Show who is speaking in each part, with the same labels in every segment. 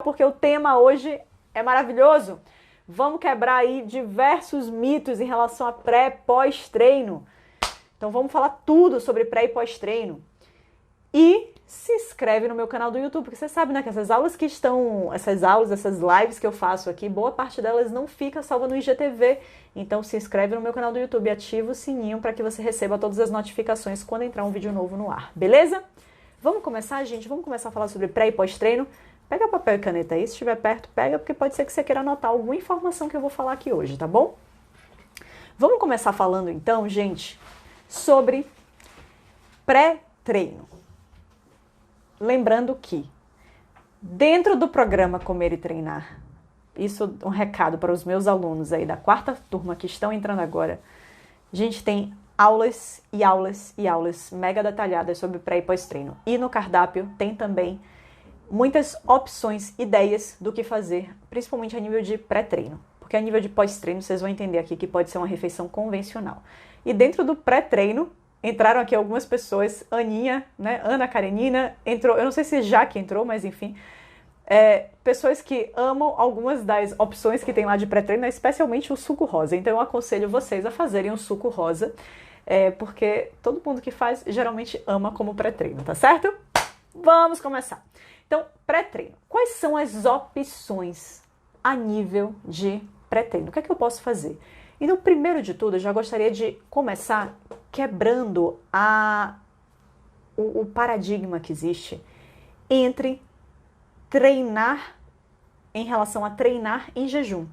Speaker 1: Porque o tema hoje é maravilhoso. Vamos quebrar aí diversos mitos em relação a pré, pós-treino. Então vamos falar tudo sobre pré e pós-treino. E se inscreve no meu canal do YouTube, porque você sabe, né, que essas lives que eu faço aqui, boa parte delas não fica salva no IGTV. Então se inscreve no meu canal do YouTube e ativa o sininho para que você receba todas as notificações quando entrar um vídeo novo no ar, beleza? Vamos começar, gente? Vamos começar a falar sobre pré e pós-treino. Pega papel e caneta aí, se estiver perto, pega, porque pode ser que você queira anotar alguma informação que eu vou falar aqui hoje, tá bom? Vamos começar falando então, gente, sobre pré-treino. Lembrando que dentro do programa Comer e Treinar, isso é um recado para os meus alunos aí da quarta turma que estão entrando agora, a gente tem aulas e aulas e aulas mega detalhadas sobre pré e pós-treino. E no cardápio tem também muitas opções, ideias do que fazer, principalmente a nível de pré-treino. Porque a nível de pós-treino, vocês vão entender aqui que pode ser uma refeição convencional. E dentro do pré-treino, entraram aqui algumas pessoas, Aninha, né, Ana Karenina, entrou, eu não sei se Jaque entrou, mas enfim, pessoas que amam algumas das opções que tem lá de pré-treino, especialmente o suco rosa. Então eu aconselho vocês a fazerem um suco rosa, porque todo mundo que faz geralmente ama como pré-treino, tá certo? Vamos começar. Então, pré-treino. Quais são as opções a nível de pré-treino? O que é que eu posso fazer? Então, primeiro de tudo, eu já gostaria de começar quebrando o paradigma que existe entre treinar em relação a treinar em jejum.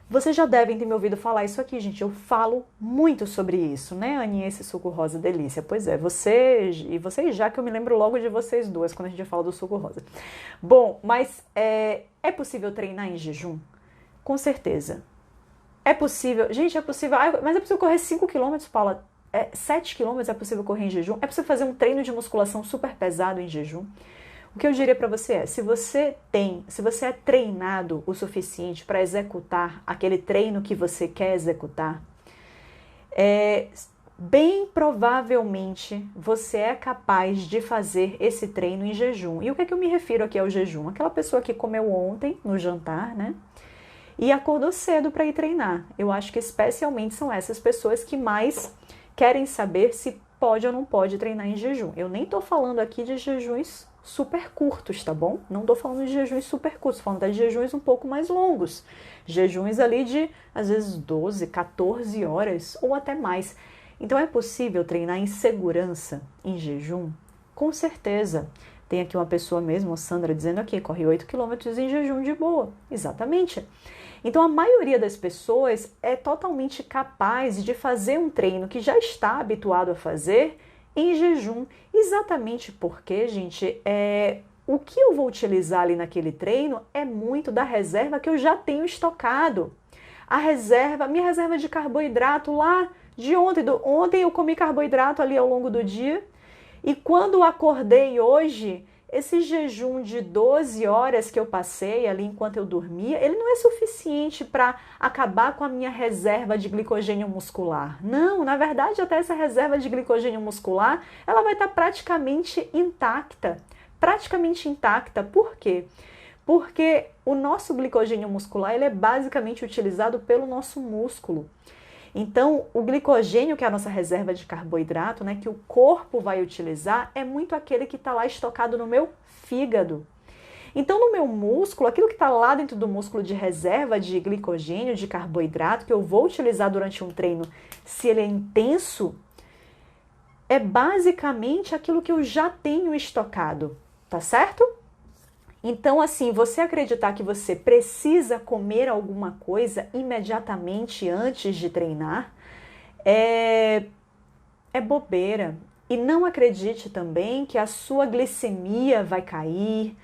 Speaker 1: Vocês já devem ter me ouvido falar isso aqui, gente. Eu falo muito sobre isso, né, Aninha? Esse suco rosa delícia. Pois é, vocês já que eu me lembro logo de vocês duas quando a gente fala do suco rosa. Bom, mas é possível treinar em jejum? Com certeza. É possível. Gente, é possível. Mas é possível correr 5 km, Paula? 7 km é possível correr em jejum? É possível fazer um treino de musculação super pesado em jejum? O que eu diria para você se você é treinado o suficiente para executar aquele treino que você quer executar, bem provavelmente você é capaz de fazer esse treino em jejum. E o que é que eu me refiro aqui ao jejum? Aquela pessoa que comeu ontem no jantar, né? E acordou cedo para ir treinar. Eu acho que especialmente são essas pessoas que mais querem saber se pode ou não pode treinar em jejum. Eu nem tô falando aqui de jejuns super curtos, tá bom? Não tô falando de jejuns super curtos, tô falando de jejuns um pouco mais longos. Jejuns ali de, às vezes, 12, 14 horas ou até mais. Então, é possível treinar em segurança em jejum? Com certeza. Tem aqui uma pessoa mesmo, a Sandra, dizendo aqui, corre 8 km em jejum de boa. Exatamente. Então, a maioria das pessoas é totalmente capaz de fazer um treino que já está habituado a fazer em jejum, exatamente porque, gente, o que eu vou utilizar ali naquele treino é muito da reserva que eu já tenho estocado. Minha reserva de carboidrato lá de ontem. Ontem eu comi carboidrato ali ao longo do dia e quando acordei hoje, esse jejum de 12 horas que eu passei ali enquanto eu dormia, ele não é suficiente para acabar com a minha reserva de glicogênio muscular. Não, na verdade, até essa reserva de glicogênio muscular, ela vai estar praticamente intacta. Praticamente intacta. Por quê? Porque o nosso glicogênio muscular, ele é basicamente utilizado pelo nosso músculo. Então, o glicogênio, que é a nossa reserva de carboidrato, né, que o corpo vai utilizar, é muito aquele que está lá estocado no meu fígado. Então, no meu músculo, aquilo que está lá dentro do músculo de reserva de glicogênio, de carboidrato, que eu vou utilizar durante um treino, se ele é intenso, é basicamente aquilo que eu já tenho estocado, tá certo? Então, assim, você acreditar que você precisa comer alguma coisa imediatamente antes de treinar é bobeira. E não acredite também que a sua glicemia vai cair,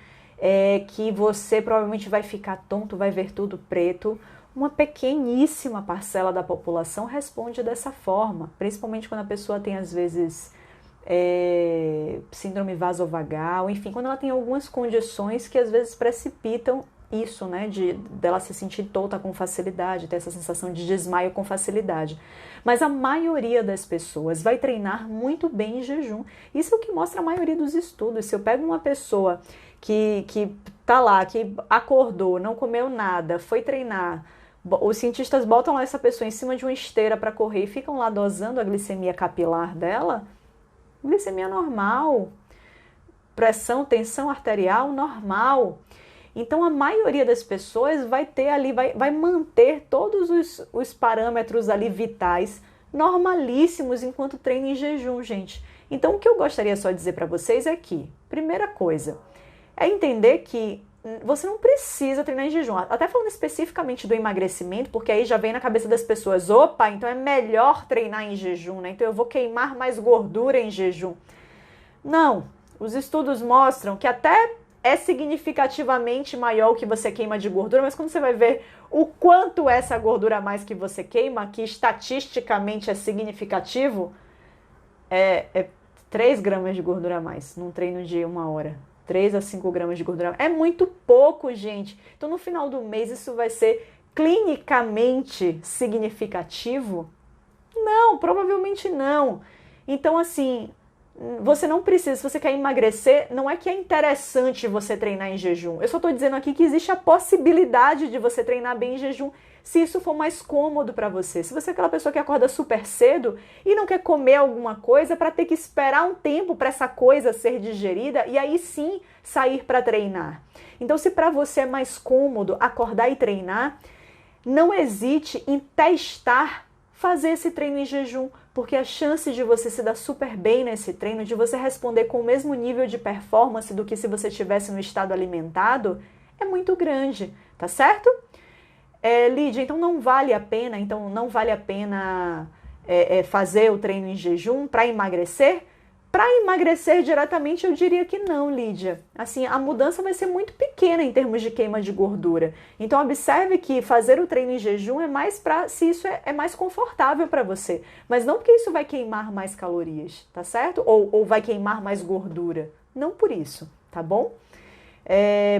Speaker 1: que você provavelmente vai ficar tonto, vai ver tudo preto. Uma pequeníssima parcela da população responde dessa forma, principalmente quando a pessoa tem, às vezes, síndrome vasovagal, enfim, quando ela tem algumas condições que às vezes precipitam isso, né, dela se sentir tonta com facilidade, ter essa sensação de desmaio com facilidade. Mas a maioria das pessoas vai treinar muito bem em jejum. Isso é o que mostra a maioria dos estudos. Se eu pego uma pessoa que tá lá, que acordou, não comeu nada, foi treinar. Os cientistas botam lá essa pessoa em cima de uma esteira para correr e ficam lá dosando a glicemia capilar dela. Glicemia normal, pressão, tensão arterial normal. Então a maioria das pessoas vai ter ali, vai manter todos os parâmetros ali vitais normalíssimos enquanto treina em jejum, gente. Então o que eu gostaria só de dizer para vocês é que, primeira coisa, é entender que você não precisa treinar em jejum. Até falando especificamente do emagrecimento, porque aí já vem na cabeça das pessoas, opa, então é melhor treinar em jejum, né? Então eu vou queimar mais gordura em jejum. Não, os estudos mostram que até é significativamente maior o que você queima de gordura, mas quando você vai ver o quanto é essa gordura a mais que você queima, que estatisticamente é significativo, é 3 gramas de gordura a mais num treino de 1 hora. 3 a 5 gramas de gordura. É muito pouco, gente. Então, no final do mês, isso vai ser clinicamente significativo? Não, provavelmente não. Então, assim, você não precisa, se você quer emagrecer, não é que é interessante você treinar em jejum. Eu só estou dizendo aqui que existe a possibilidade de você treinar bem em jejum, se isso for mais cômodo para você. Se você é aquela pessoa que acorda super cedo e não quer comer alguma coisa para ter que esperar um tempo para essa coisa ser digerida e aí sim sair para treinar. Então, se para você é mais cômodo acordar e treinar, não hesite em testar fazer esse treino em jejum, porque a chance de você se dar super bem nesse treino, de você responder com o mesmo nível de performance do que se você estivesse no estado alimentado, é muito grande, tá certo? Lídia, então não vale a pena, fazer o treino em jejum para emagrecer? Para emagrecer diretamente, eu diria que não, Lídia. Assim, a mudança vai ser muito pequena em termos de queima de gordura. Então, observe que fazer o treino em jejum é mais para se isso é mais confortável para você. Mas não porque isso vai queimar mais calorias, tá certo? Ou vai queimar mais gordura. Não por isso, tá bom?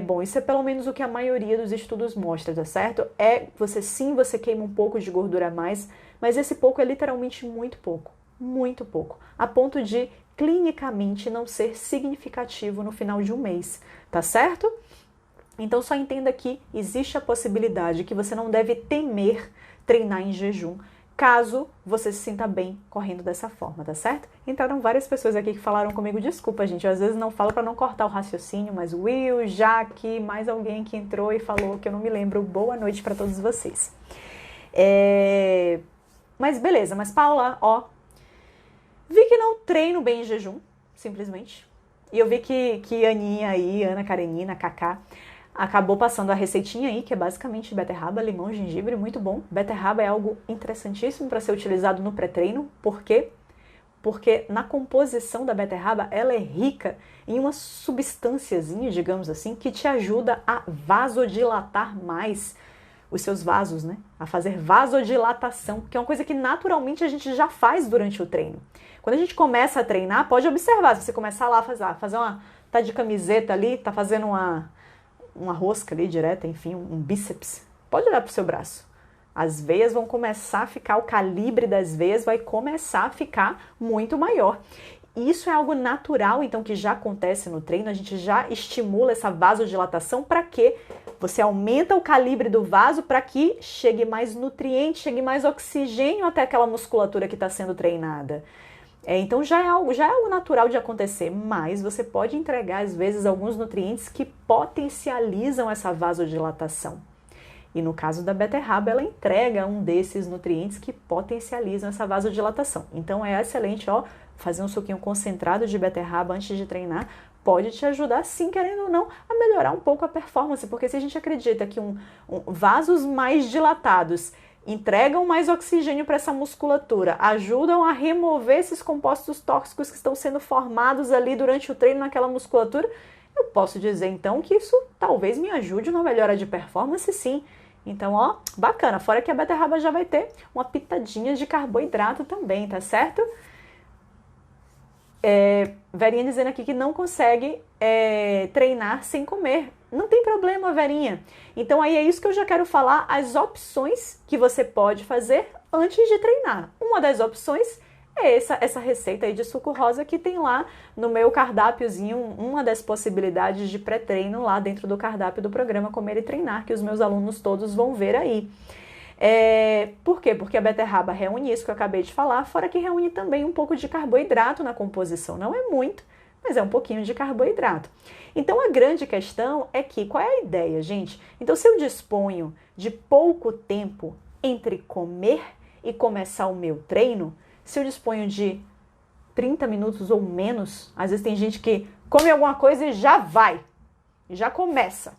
Speaker 1: Bom, isso é pelo menos o que a maioria dos estudos mostra, tá certo? Você queima um pouco de gordura a mais, mas esse pouco é literalmente muito pouco, a ponto de clinicamente não ser significativo no final de um mês, tá certo? Então só entenda que existe a possibilidade que você não deve temer treinar em jejum, caso você se sinta bem correndo dessa forma, tá certo? Entraram várias pessoas aqui que falaram comigo, desculpa gente, eu às vezes não falo para não cortar o raciocínio, mas Will, Jaque, mais alguém que entrou e falou que eu não me lembro, boa noite para todos vocês. Mas beleza, mas Paula, vi que não treino bem em jejum, simplesmente, e eu vi que Aninha aí, Ana Karenina, Kaká, acabou passando a receitinha aí, que é basicamente beterraba, limão, gengibre, muito bom. Beterraba é algo interessantíssimo para ser utilizado no pré-treino. Por quê? Porque na composição da beterraba, ela é rica em uma substânciazinha, digamos assim, que te ajuda a vasodilatar mais os seus vasos, né? A fazer vasodilatação, que é uma coisa que naturalmente a gente já faz durante o treino. Quando a gente começa a treinar, pode observar, se você começar lá a fazer tá de camiseta ali, tá fazendo uma rosca ali direta, enfim, um bíceps, pode olhar para o seu braço. As veias vão começar a ficar, o calibre das veias vai começar a ficar muito maior. Isso é algo natural, então, que já acontece no treino, a gente já estimula essa vasodilatação para que você aumenta o calibre do vaso para que chegue mais nutriente, chegue mais oxigênio até aquela musculatura que está sendo treinada. Então já é algo natural de acontecer, mas você pode entregar às vezes alguns nutrientes que potencializam essa vasodilatação. E no caso da beterraba, ela entrega um desses nutrientes que potencializam essa vasodilatação. Então é excelente, fazer um suquinho concentrado de beterraba antes de treinar pode te ajudar, sim, querendo ou não, a melhorar um pouco a performance, porque se a gente acredita que vasos mais dilatados entregam mais oxigênio para essa musculatura, ajudam a remover esses compostos tóxicos que estão sendo formados ali durante o treino naquela musculatura, eu posso dizer então que isso talvez me ajude na melhora de performance, sim. Então, bacana, fora que a beterraba já vai ter uma pitadinha de carboidrato também, tá certo? Verinha dizendo aqui que não consegue treinar sem comer. Não tem problema, Verinha. Então aí é isso que eu já quero falar, as opções que você pode fazer antes de treinar. Uma das opções é essa receita aí de suco rosa que tem lá no meu cardápiozinho, uma das possibilidades de pré-treino lá dentro do cardápio do programa Comer e Treinar, que os meus alunos todos vão ver aí. Por quê? Porque a beterraba reúne isso que eu acabei de falar, fora que reúne também um pouco de carboidrato na composição. Não é muito, mas é um pouquinho de carboidrato. Então a grande questão é que, qual é a ideia, gente? Então se eu disponho de pouco tempo entre comer e começar o meu treino, se eu disponho de 30 minutos ou menos, às vezes tem gente que come alguma coisa e já vai, já começa.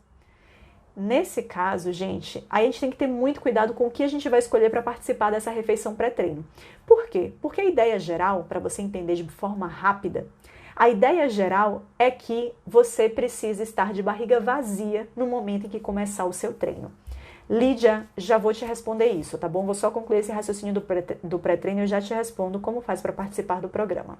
Speaker 1: Nesse caso, gente, aí a gente tem que ter muito cuidado com o que a gente vai escolher para participar dessa refeição pré-treino. Por quê? Porque a ideia geral, para você entender de forma rápida, a ideia geral é que você precisa estar de barriga vazia no momento em que começar o seu treino. Lídia, já vou te responder isso, tá bom? Vou só concluir esse raciocínio do pré-treino e eu já te respondo como faz para participar do programa.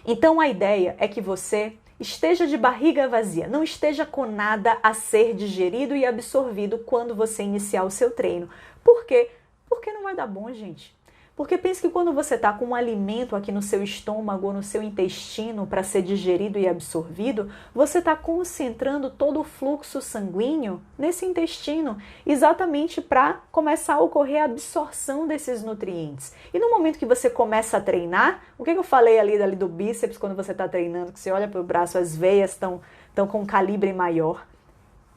Speaker 1: Então, a ideia é que você esteja de barriga vazia, não esteja com nada a ser digerido e absorvido quando você iniciar o seu treino. Por quê? Porque não vai dar bom, gente. Porque pense que quando você está com um alimento aqui no seu estômago ou no seu intestino para ser digerido e absorvido, você está concentrando todo o fluxo sanguíneo nesse intestino, exatamente para começar a ocorrer a absorção desses nutrientes. E no momento que você começa a treinar, o que eu falei ali do bíceps quando você está treinando, que você olha para o braço, as veias estão com um calibre maior.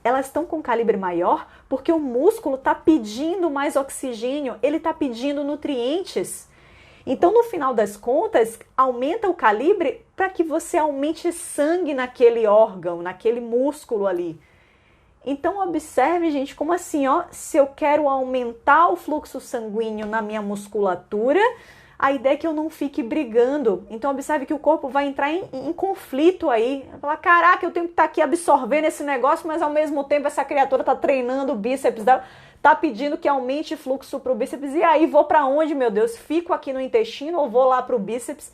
Speaker 1: Elas estão com calibre maior porque o músculo está pedindo mais oxigênio, ele está pedindo nutrientes. Então, no final das contas, aumenta o calibre para que você aumente sangue naquele órgão, naquele músculo ali. Então, observe, gente, como assim, ó, se eu quero aumentar o fluxo sanguíneo na minha musculatura, a ideia é que eu não fique brigando. Então, observe que o corpo vai entrar em conflito aí. Vai falar, caraca, eu tenho que estar aqui absorvendo esse negócio, mas ao mesmo tempo essa criatura está treinando o bíceps dela, está pedindo que aumente fluxo para o bíceps. E aí, vou para onde, meu Deus? Fico aqui no intestino ou vou lá para o bíceps?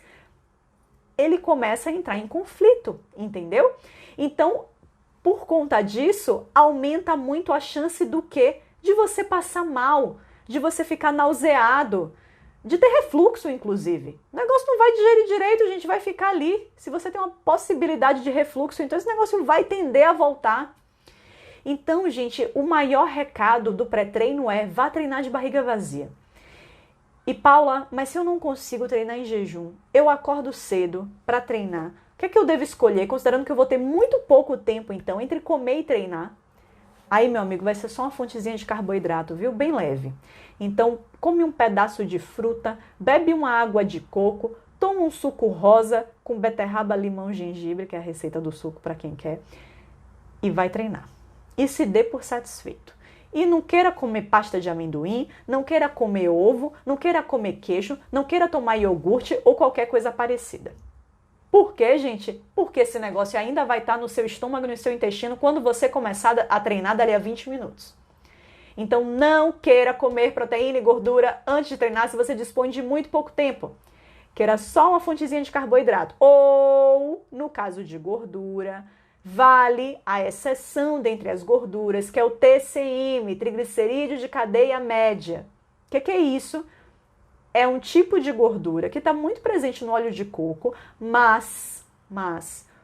Speaker 1: Ele começa a entrar em conflito, entendeu? Então, por conta disso, aumenta muito a chance do quê? De você passar mal, de você ficar nauseado, de ter refluxo, inclusive. O negócio não vai digerir direito, a gente vai ficar ali. Se você tem uma possibilidade de refluxo, então esse negócio vai tender a voltar. Então, gente, o maior recado do pré-treino é: vá treinar de barriga vazia. E Paula, mas se eu não consigo treinar em jejum, eu acordo cedo para treinar, o que é que eu devo escolher, considerando que eu vou ter muito pouco tempo, então, entre comer e treinar? Aí, meu amigo, vai ser só uma fontezinha de carboidrato, viu? Bem leve. Então, come um pedaço de fruta, bebe uma água de coco, toma um suco rosa com beterraba, limão, gengibre, que é a receita do suco para quem quer, e vai treinar. E se dê por satisfeito. E não queira comer pasta de amendoim, não queira comer ovo, não queira comer queijo, não queira tomar iogurte ou qualquer coisa parecida. Por quê, gente? Porque esse negócio ainda vai estar no seu estômago e no seu intestino quando você começar a treinar dali a 20 minutos. Então não queira comer proteína e gordura antes de treinar se você dispõe de muito pouco tempo. Queira só uma fontezinha de carboidrato. Ou, no caso de gordura, vale a exceção dentre as gorduras, que é o TCM, triglicerídeo de cadeia média. O que é isso? É um tipo de gordura que está muito presente no óleo de coco, mas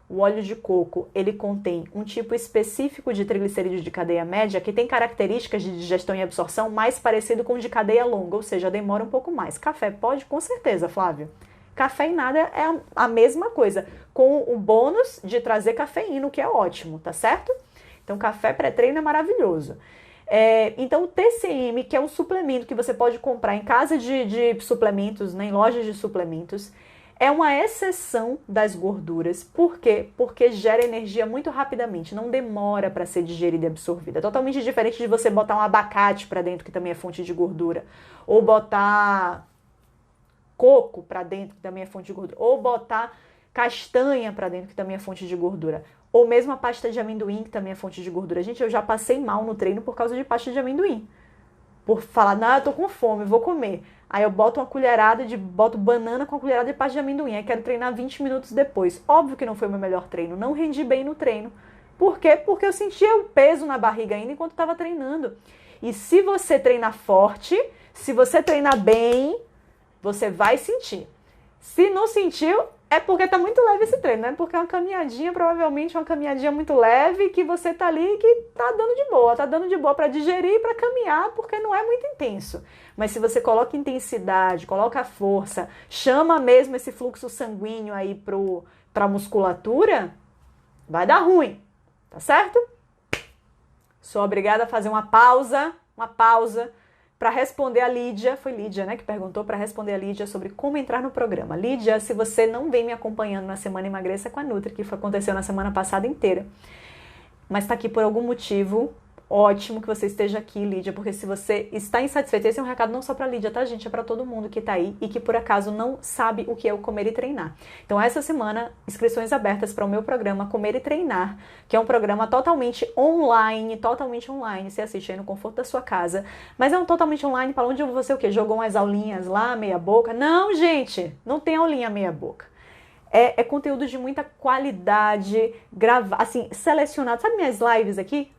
Speaker 1: o óleo de coco, ele contém um tipo específico de triglicerídeo de cadeia média que tem características de digestão e absorção mais parecido com o de cadeia longa, ou seja, demora um pouco mais. Café pode? Com certeza, Flávio. Cafeinada é a mesma coisa, com o bônus de trazer cafeína, o que é ótimo, tá certo? Então, café pré-treino é maravilhoso. Então, o TCM, que é um suplemento que você pode comprar em casa de suplementos, né, em lojas de suplementos, é uma exceção das gorduras. Por quê? Porque gera energia muito rapidamente, não demora para ser digerida e absorvida. É totalmente diferente de você botar um abacate para dentro, que também é fonte de gordura, ou botar coco para dentro, que também é fonte de gordura, ou botar castanha para dentro, que também é fonte de gordura, ou mesmo a pasta de amendoim, que também é fonte de gordura. Gente, eu já passei mal no treino por causa de pasta de amendoim. Por falar, não, eu tô com fome, vou comer. Aí eu boto boto banana com uma colherada de pasta de amendoim. Aí quero treinar 20 minutos depois. Óbvio que não foi o meu melhor treino, não rendi bem no treino. Por quê? Porque eu sentia o peso na barriga ainda enquanto estava treinando. E se você treinar forte, se você treinar bem, Você vai sentir. Se não sentiu, é porque tá muito leve esse treino, né? Porque é uma caminhadinha, provavelmente uma caminhadinha muito leve, que você tá ali que tá dando de boa para digerir e para caminhar, porque não é muito intenso. Mas se você coloca intensidade, coloca força, chama mesmo esse fluxo sanguíneo aí pra musculatura, vai dar ruim, tá certo? Sou obrigada a fazer uma pausa para responder a Lídia, foi Lídia, né, que perguntou, para responder a Lídia sobre como entrar no programa. Lídia, se você não vem me acompanhando na Semana Emagreça com a Nutri, que aconteceu na semana passada inteira, mas está aqui por algum motivo, ótimo que você esteja aqui, Lídia, porque se você está insatisfeita, esse é um recado não só para Lídia, tá, gente? É para todo mundo que tá aí e que por acaso não sabe o que é o Comer e Treinar. Então, essa semana, inscrições abertas para o meu programa Comer e Treinar, que é um programa totalmente online, você assiste aí no conforto da sua casa, mas é um totalmente online, para onde você o quê? Jogou umas aulinhas lá, meia boca? Não, gente, não tem aulinha meia boca. É conteúdo de muita qualidade, assim, selecionado. Sabe minhas lives aqui?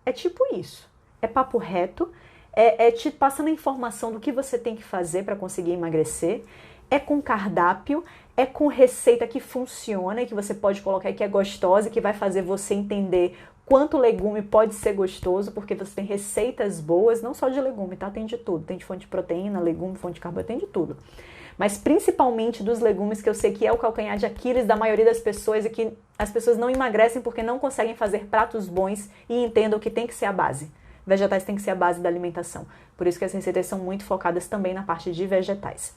Speaker 1: É tipo isso, é papo reto, é te passando a informação do que você tem que fazer para conseguir emagrecer, é com cardápio, é com receita que funciona e que você pode colocar e que é gostosa e que vai fazer você entender quanto legume pode ser gostoso, porque você tem receitas boas, não só de legume, tá? Tem de tudo, tem de fonte de proteína, legume, fonte de carboidrato, tem de tudo. Mas principalmente dos legumes, que eu sei que é o calcanhar de Aquiles da maioria das pessoas e que as pessoas não emagrecem porque não conseguem fazer pratos bons e entendam que tem que ser a base. Vegetais tem que ser a base da alimentação. Por isso que as receitas são muito focadas também na parte de vegetais.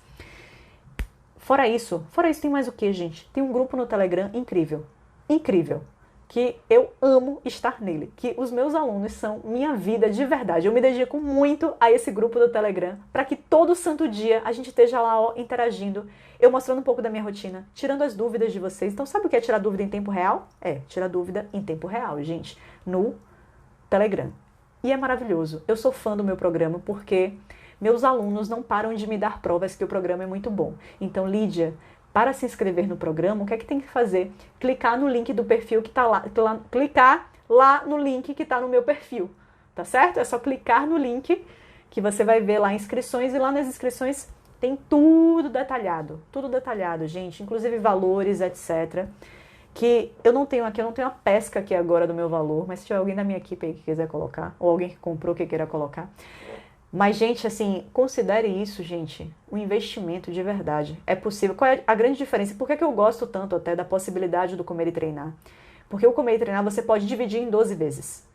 Speaker 1: Fora isso tem mais o que, gente? Tem um grupo no Telegram incrível, que eu amo estar nele, que os meus alunos são minha vida de verdade. Eu me dedico muito a esse grupo do Telegram, para que todo santo dia a gente esteja lá, ó, interagindo, eu mostrando um pouco da minha rotina, tirando as dúvidas de vocês. Então, sabe o que é tirar dúvida em tempo real? É, tirar dúvida em tempo real, gente, no Telegram. E é maravilhoso. Eu sou fã do meu programa porque meus alunos não param de me dar provas que o programa é muito bom. Então, Lídia, para se inscrever no programa, o que é que tem que fazer? Clicar no link do perfil que está lá, clicar lá no link que está no meu perfil, tá certo? É só clicar no link que você vai ver lá inscrições, e lá nas inscrições tem tudo detalhado, gente, inclusive valores, etc. Que eu não tenho aqui, eu não tenho a pesca aqui agora do meu valor, mas se tiver alguém da minha equipe aí que quiser colocar, ou alguém que comprou que queira colocar. Mas, gente, assim, considere isso, gente, um investimento de verdade. É possível. Qual é a grande diferença? Por que eu gosto tanto até da possibilidade do Comer e Treinar? Porque o Comer e Treinar você pode dividir em 12 vezes.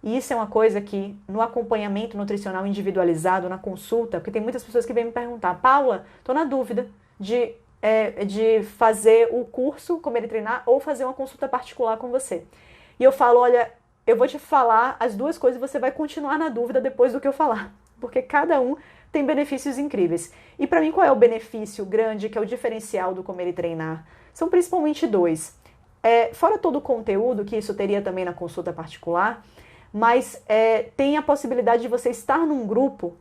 Speaker 1: E isso é uma coisa que, no acompanhamento nutricional individualizado, na consulta, porque tem muitas pessoas que vêm me perguntar, Paula, tô na dúvida de fazer o curso Comer e Treinar ou fazer uma consulta particular com você. E eu falo, olha, eu vou te falar as duas coisas e você vai continuar na dúvida depois do que eu falar. Porque cada um tem benefícios incríveis. E para mim, qual é o benefício grande, que é o diferencial do Comer e Treinar? São principalmente dois. Fora todo o conteúdo, que isso teria também na consulta particular, mas tem a possibilidade de você estar num grupo,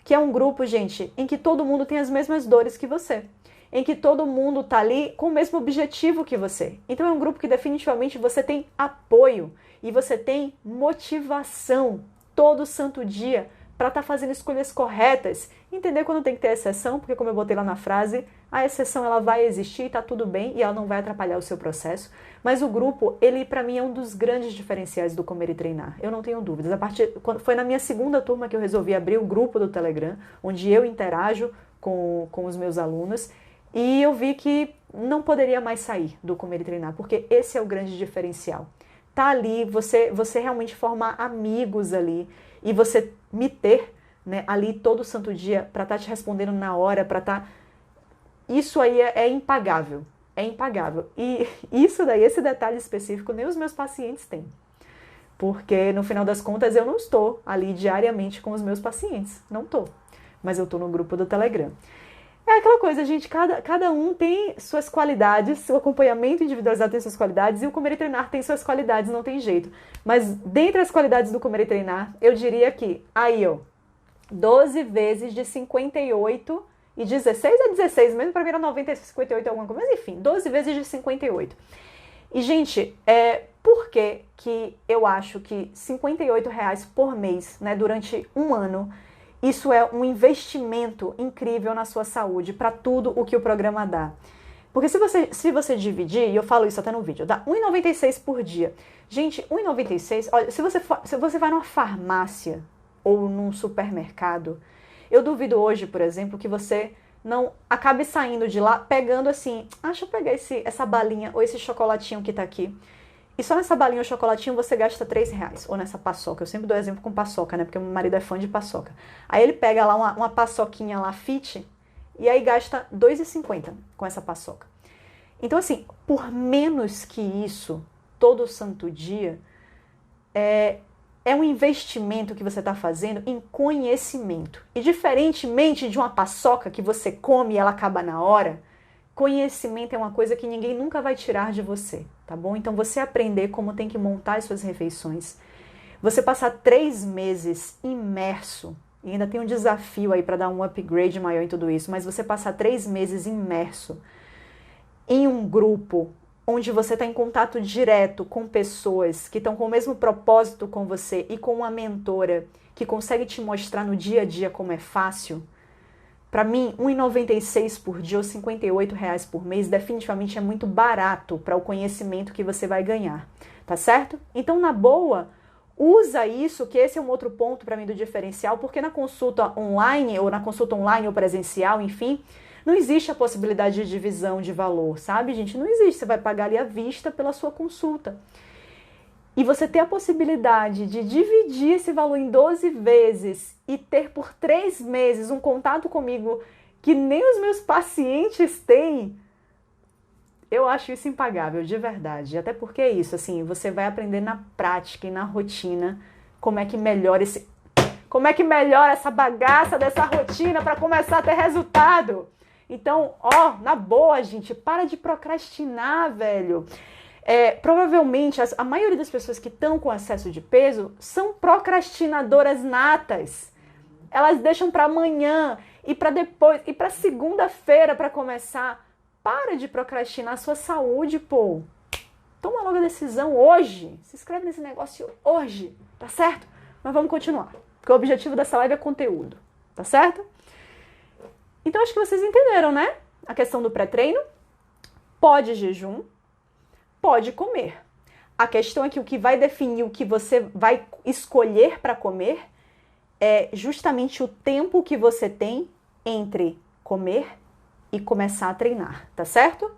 Speaker 1: que é um grupo, gente, em que todo mundo tem as mesmas dores que você. Em que todo mundo tá ali com o mesmo objetivo que você. Então é um grupo que definitivamente você tem apoio e você tem motivação todo santo dia para estar fazendo escolhas corretas, entender quando tem que ter exceção, porque como eu botei lá na frase, a exceção ela vai existir e tá tudo bem e ela não vai atrapalhar o seu processo, mas o grupo, ele para mim é um dos grandes diferenciais do Comer e Treinar, eu não tenho dúvidas. Quando foi na minha segunda turma que eu resolvi abrir o grupo do Telegram, onde eu interajo com os meus alunos, e eu vi que não poderia mais sair do Comer e Treinar, porque esse é o grande diferencial. Tá ali, você realmente formar amigos ali, e você me ter, né, ali todo santo dia para estar te respondendo na hora, para estar... Isso aí é impagável, é impagável. E isso daí, esse detalhe específico, nem os meus pacientes têm. Porque, no final das contas, eu não estou ali diariamente com os meus pacientes, não estou. Mas eu estou no grupo do Telegram. É aquela coisa, gente, cada um tem suas qualidades, seu acompanhamento individualizado tem suas qualidades e o Comer e Treinar tem suas qualidades, não tem jeito. Mas dentre as qualidades do Comer e Treinar, eu diria que, aí ó, 12 vezes de 58 e 16 é 16, mesmo para virar 90 e 58 é alguma coisa, mas enfim, 12 vezes de 58. E, gente, por que eu acho que R$ 58 por mês, né, durante um ano, Isso é um investimento incrível na sua saúde, para tudo o que o programa dá. Porque se você dividir, e eu falo isso até no vídeo, dá R$1,96 por dia. Gente, R$1,96, olha, se você vai numa farmácia ou num supermercado, eu duvido hoje, por exemplo, que você não acabe saindo de lá pegando assim, deixa eu pegar essa balinha ou esse chocolatinho que tá aqui. E só nessa balinha ou chocolatinho você gasta R$3. Ou nessa paçoca. Eu sempre dou exemplo com paçoca, né? Porque meu marido é fã de paçoca. Aí ele pega lá uma paçoquinha lá fit e aí gasta R$2,50 com essa paçoca. Então assim, por menos que isso, todo santo dia, é um investimento que você está fazendo em conhecimento. E diferentemente de uma paçoca que você come e ela acaba na hora, conhecimento é uma coisa que ninguém nunca vai tirar de você, tá bom? Então você aprender como tem que montar as suas refeições, você passar 3 meses imerso, e ainda tem um desafio aí para dar um upgrade maior em tudo isso, mas você passar 3 meses imerso em um grupo onde você está em contato direto com pessoas que estão com o mesmo propósito com você e com uma mentora que consegue te mostrar no dia a dia como é fácil, para mim, R$1,96 por dia ou R$58 por mês definitivamente é muito barato para o conhecimento que você vai ganhar, tá certo? Então, na boa, usa isso, que esse é um outro ponto para mim do diferencial, porque na consulta online ou presencial, enfim, não existe a possibilidade de divisão de valor, sabe, gente? Não existe, você vai pagar ali à vista pela sua consulta. E você ter a possibilidade de dividir esse valor em 12 vezes e ter por 3 meses um contato comigo que nem os meus pacientes têm, eu acho isso impagável, de verdade. Até porque é isso, assim, você vai aprender na prática e na rotina como é que melhora essa bagaça dessa rotina para começar a ter resultado. Então, na boa, gente, para de procrastinar, velho. Provavelmente a maioria das pessoas que estão com excesso de peso são procrastinadoras natas. Elas deixam para amanhã e para depois e para segunda-feira para começar. Para de procrastinar a sua saúde, pô. Toma logo a decisão hoje. Se inscreve nesse negócio hoje, tá certo? Mas vamos continuar, porque o objetivo dessa live é conteúdo, tá certo? Então acho que vocês entenderam, né? A questão do pré-treino. Pode jejum. Pode comer. A questão é que o que vai definir o que você vai escolher para comer é justamente o tempo que você tem entre comer e começar a treinar, tá certo?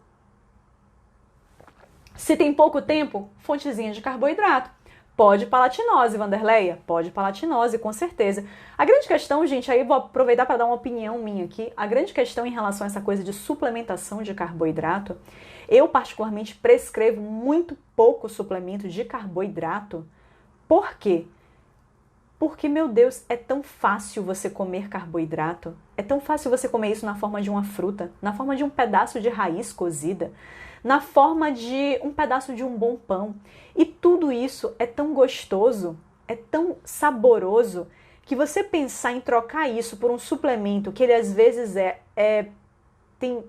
Speaker 1: Se tem pouco tempo, fontezinha de carboidrato. Pode palatinose, Vanderleia? Pode palatinose, com certeza. A grande questão, gente, aí eu vou aproveitar para dar uma opinião minha aqui. A grande questão em relação a essa coisa de suplementação de carboidrato, eu particularmente prescrevo muito pouco suplemento de carboidrato. Por quê? Porque, meu Deus, é tão fácil você comer carboidrato. É tão fácil você comer isso na forma de uma fruta, na forma de um pedaço de raiz cozida, na forma de um pedaço de um bom pão. E tudo isso é tão gostoso, é tão saboroso, que você pensar em trocar isso por um suplemento que ele às vezes tem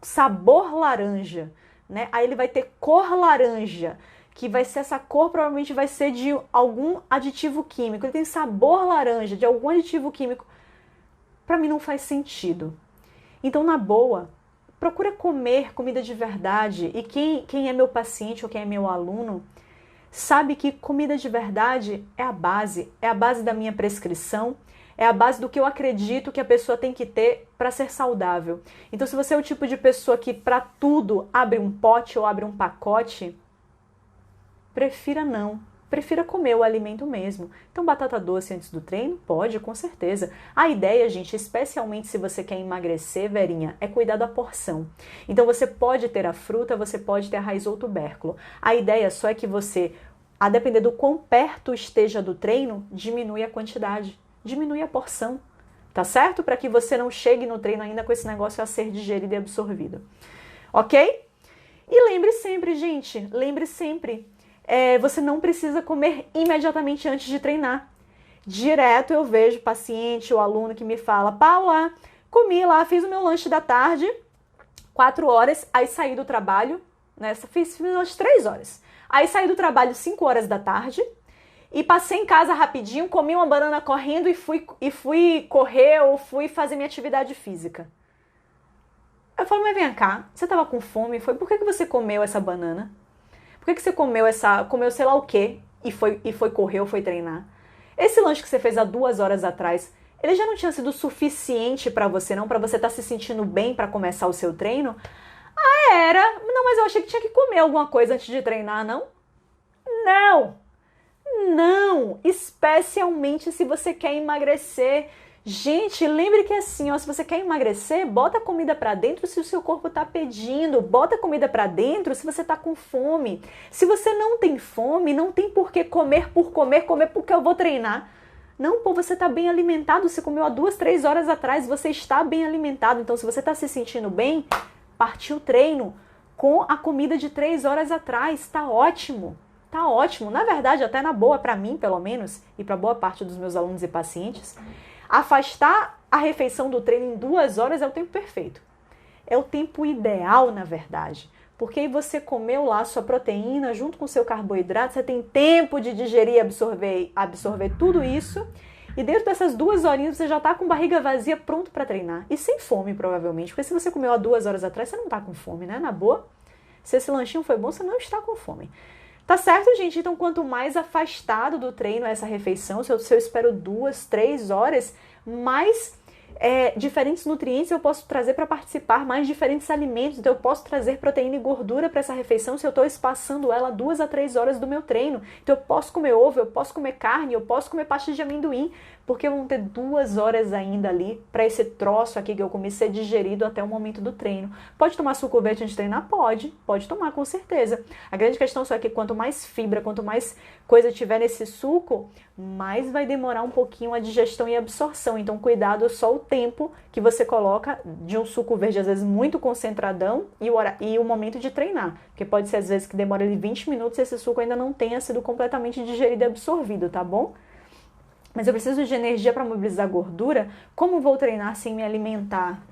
Speaker 1: sabor laranja, né? Aí ele vai ter cor laranja, que vai ser essa cor provavelmente vai ser de algum aditivo químico. Ele tem sabor laranja, de algum aditivo químico. Para mim não faz sentido. Então, na boa, procura comer comida de verdade. E quem é meu paciente ou quem é meu aluno sabe que comida de verdade é a base da minha prescrição, é a base do que eu acredito que a pessoa tem que ter para ser saudável. Então, se você é o tipo de pessoa que para tudo abre um pote ou abre um pacote, prefira não. Prefira comer o alimento mesmo. Então, batata doce antes do treino? Pode, com certeza. A ideia, gente, especialmente se você quer emagrecer, Verinha, é cuidar da porção. Então, você pode ter a fruta, você pode ter a raiz ou tubérculo. A ideia só é que você, a depender do quão perto esteja do treino, diminui a quantidade, diminui a porção. Tá certo? Para que você não chegue no treino ainda com esse negócio a ser digerido e absorvido. Ok? E lembre sempre, gente, você não precisa comer imediatamente antes de treinar. Direto eu vejo paciente ou aluno que me fala: Paula, comi lá, fiz o meu lanche da tarde, 4 horas, aí saí do trabalho, né? Fiz umas 3 horas. Aí saí do trabalho 5 horas da tarde e passei em casa rapidinho, comi uma banana correndo e fui correr ou fui fazer minha atividade física. Eu falo, mas vem cá, você tava com fome? Por que você comeu essa banana? Por que você comeu sei lá o quê e foi correr ou foi treinar? Esse lanche que você fez há 2 horas atrás, ele já não tinha sido suficiente pra você, não? Pra você estar se sentindo bem pra começar o seu treino? Ah, era. Não, mas eu achei que tinha que comer alguma coisa antes de treinar, não? Não! Não! Especialmente se você quer emagrecer. Gente, lembre que assim, ó, se você quer emagrecer, bota a comida pra dentro se o seu corpo tá pedindo, bota a comida pra dentro se você tá com fome. Se você não tem fome, não tem por que comer por comer porque eu vou treinar. Não, pô, você tá bem alimentado, você comeu há 2, 3 horas atrás, você está bem alimentado. Então, se você tá se sentindo bem, partiu o treino com a comida de 3 horas atrás, tá ótimo. Tá ótimo. Na verdade, até na boa, pra mim, pelo menos, e pra boa parte dos meus alunos e pacientes, afastar a refeição do treino em 2 horas é o tempo perfeito. É o tempo ideal, na verdade. Porque aí você comeu lá sua proteína junto com o seu carboidrato, você tem tempo de digerir e absorver tudo isso. E dentro dessas 2 horinhas você já tá com barriga vazia, pronto para treinar. E sem fome, provavelmente. Porque se você comeu há 2 horas atrás, você não tá com fome, né? Na boa. Se esse lanchinho foi bom, você não está com fome. Tá certo, gente? Então, quanto mais afastado do treino essa refeição, se eu espero 2, 3 horas, mais diferentes nutrientes eu posso trazer para participar, mais diferentes alimentos. Então, eu posso trazer proteína e gordura para essa refeição se eu estou espaçando ela 2 a 3 horas do meu treino. Então, eu posso comer ovo, eu posso comer carne, eu posso comer pasta de amendoim, porque vão ter 2 horas ainda ali para esse troço aqui que eu comi ser digerido até o momento do treino. Pode tomar suco verde antes de treinar? Pode tomar, com certeza. A grande questão só é que quanto mais fibra, quanto mais coisa tiver nesse suco, mais vai demorar um pouquinho a digestão e absorção. Então, cuidado só o tempo que você coloca de um suco verde, às vezes muito concentradão, e o momento de treinar. Porque pode ser, às vezes, que demora ali 20 minutos e esse suco ainda não tenha sido completamente digerido e absorvido, tá bom? Mas eu preciso de energia para mobilizar gordura. Como vou treinar sem me alimentar?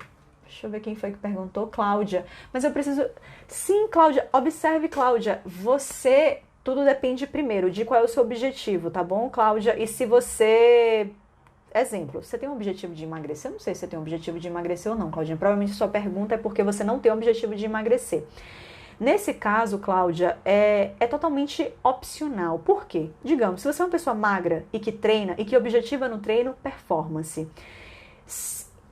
Speaker 1: Deixa eu ver quem foi que perguntou. Cláudia. Mas eu preciso... Sim, Cláudia. Observe, Cláudia. Você... Tudo depende primeiro de qual é o seu objetivo, tá bom, Cláudia? E se você... Exemplo, você tem um objetivo de emagrecer? Eu não sei se você tem um objetivo de emagrecer ou não, Cláudia. Provavelmente sua pergunta é porque você não tem um objetivo de emagrecer. Nesse caso, Cláudia, é totalmente opcional. Por quê? Digamos, se você é uma pessoa magra e que treina e que objetiva no treino, performance.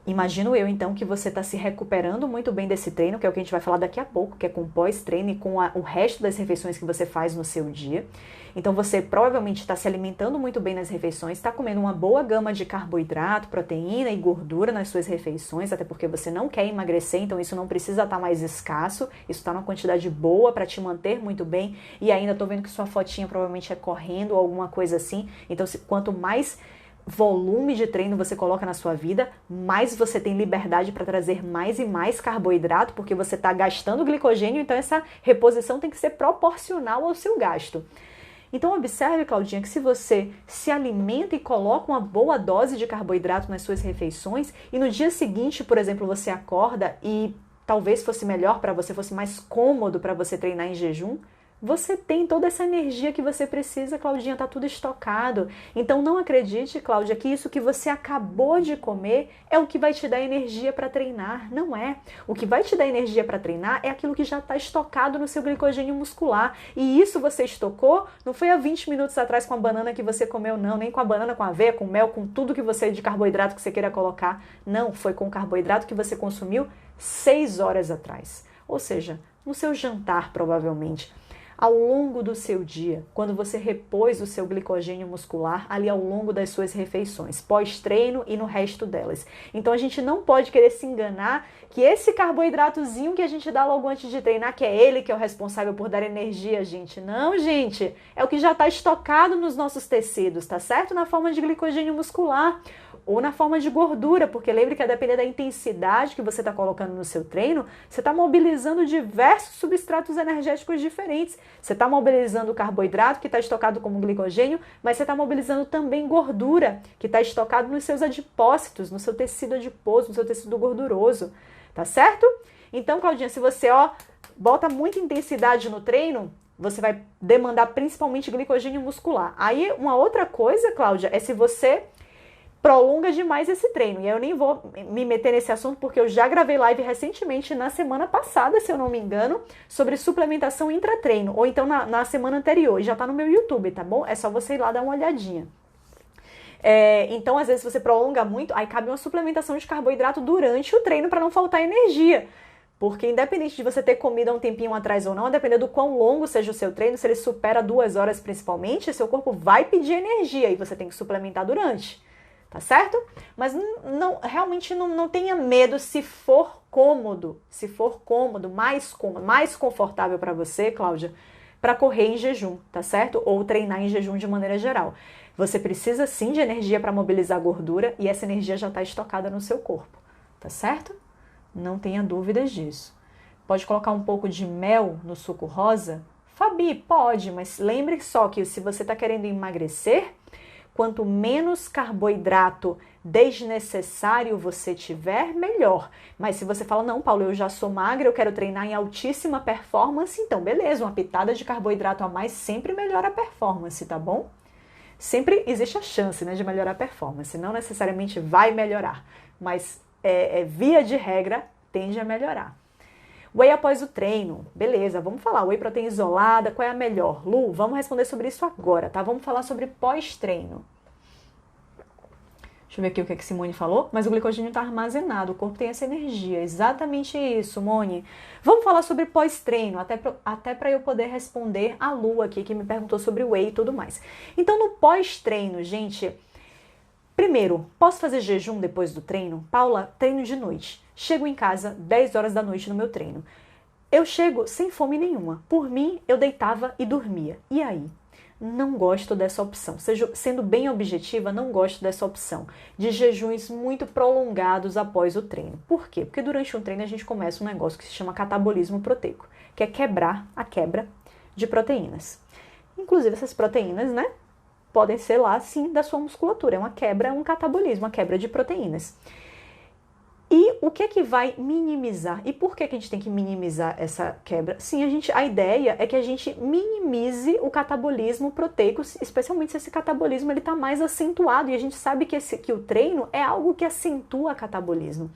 Speaker 1: Imagino eu, então, que você está se recuperando muito bem desse treino, que é o que a gente vai falar daqui a pouco, que é com pós-treino e com o resto das refeições que você faz no seu dia. Então, você provavelmente está se alimentando muito bem nas refeições, está comendo uma boa gama de carboidrato, proteína e gordura nas suas refeições, até porque você não quer emagrecer, então isso não precisa estar mais escasso, isso está numa quantidade boa para te manter muito bem. E ainda estou vendo que sua fotinha provavelmente é correndo ou alguma coisa assim. Então, quanto mais volume de treino você coloca na sua vida, mais você tem liberdade para trazer mais e mais carboidrato, porque você está gastando glicogênio, então essa reposição tem que ser proporcional ao seu gasto. Então observe, Claudinha, que se você se alimenta e coloca uma boa dose de carboidrato nas suas refeições, e no dia seguinte, por exemplo, você acorda e talvez fosse melhor para você, fosse mais cômodo para você treinar em jejum, você tem toda essa energia que você precisa, Claudinha, tá tudo estocado. Então não acredite, Cláudia, que isso que você acabou de comer é o que vai te dar energia para treinar. Não é. O que vai te dar energia para treinar é aquilo que já está estocado no seu glicogênio muscular. E isso você estocou, não foi há 20 minutos atrás com a banana que você comeu, não. Nem com a banana, com a aveia, com mel, com tudo que você de carboidrato que você queira colocar. Não, foi com o carboidrato que você consumiu 6 horas atrás. Ou seja, no seu jantar, provavelmente. Ao longo do seu dia, quando você repôs o seu glicogênio muscular ali ao longo das suas refeições, pós-treino e no resto delas. Então a gente não pode querer se enganar que esse carboidratozinho que a gente dá logo antes de treinar, que é ele que é o responsável por dar energia, gente. Não, gente, é o que já está estocado nos nossos tecidos, tá certo? Na forma de glicogênio muscular ou na forma de gordura, porque lembre que a depender da intensidade que você está colocando no seu treino, você está mobilizando diversos substratos energéticos diferentes. Você está mobilizando o carboidrato, que está estocado como glicogênio, mas você está mobilizando também gordura, que está estocado nos seus adipócitos, no seu tecido adiposo, no seu tecido gorduroso, tá certo? Então, Claudinha, se você bota muita intensidade no treino, você vai demandar principalmente glicogênio muscular. Aí, uma outra coisa, Cláudia, é se você prolonga demais esse treino. E aí eu nem vou me meter nesse assunto porque eu já gravei live recentemente, na semana passada, se eu não me engano, sobre suplementação intratreino, ou então na semana anterior, já tá no meu YouTube, tá bom? É só você ir lá dar uma olhadinha. Então, às vezes, você prolonga muito, aí cabe uma suplementação de carboidrato durante o treino para não faltar energia. Porque independente de você ter comido há um tempinho atrás ou não, a depender do quão longo seja o seu treino, se ele supera 2 horas principalmente, seu corpo vai pedir energia e você tem que suplementar durante, tá certo? Mas realmente não tenha medo se for cômodo, mais confortável para você, Cláudia, para correr em jejum, tá certo? Ou treinar em jejum de maneira geral. Você precisa sim de energia para mobilizar gordura e essa energia já está estocada no seu corpo, tá certo? Não tenha dúvidas disso. Pode colocar um pouco de mel no suco rosa? Fabi, pode, mas lembre só que se você está querendo emagrecer, quanto menos carboidrato desnecessário você tiver, melhor. Mas se você fala, não, Paulo, eu já sou magra, eu quero treinar em altíssima performance, então beleza, uma pitada de carboidrato a mais sempre melhora a performance, tá bom? Sempre existe a chance, né, de melhorar a performance, não necessariamente vai melhorar, mas via de regra, tende a melhorar. Whey após o treino, beleza, vamos falar, whey proteína isolada, qual é a melhor? Lu, vamos responder sobre isso agora, tá? Vamos falar sobre pós-treino. Deixa eu ver aqui o que a Simone falou, mas o glicogênio está armazenado, o corpo tem essa energia, exatamente isso, Moni. Vamos falar sobre pós-treino, até para eu poder responder a Lu aqui, que me perguntou sobre whey e tudo mais. Então, no pós-treino, gente, primeiro, posso fazer jejum depois do treino? Paula, treino de noite. Chego em casa 10 horas da noite no meu treino. Eu chego sem fome nenhuma. Por mim, eu deitava e dormia. E aí? Não gosto dessa opção. Sendo bem objetiva, não gosto dessa opção de jejuns muito prolongados após o treino. Por quê? Porque durante um treino a gente começa um negócio que se chama catabolismo proteico, que é quebrar a quebra de proteínas. Inclusive essas proteínas, né, podem ser lá, sim, da sua musculatura. É uma quebra, é um catabolismo, uma quebra de proteínas. E o que é que vai minimizar? E por que a gente tem que minimizar essa quebra? Sim, a ideia é que a gente minimize o catabolismo proteico, especialmente se esse catabolismo está mais acentuado. E a gente sabe que o treino é algo que acentua o catabolismo.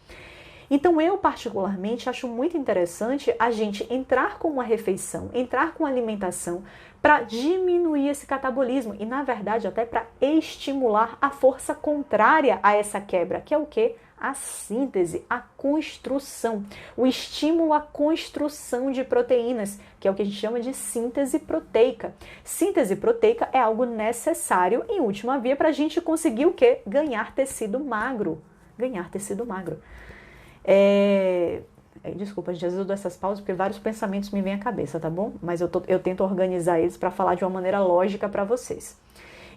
Speaker 1: Então, eu particularmente acho muito interessante a gente entrar com uma refeição, entrar com alimentação para diminuir esse catabolismo e, na verdade, até para estimular a força contrária a essa quebra, que é o quê? A síntese, a construção, o estímulo à construção de proteínas, que é o que a gente chama de síntese proteica. Síntese proteica é algo necessário, em última via, para a gente conseguir o quê? Ganhar tecido magro. Ganhar tecido magro. Desculpa, gente, às vezes eu dou essas pausas porque vários pensamentos me vêm à cabeça, tá bom? Mas eu tento organizar eles para falar de uma maneira lógica para vocês.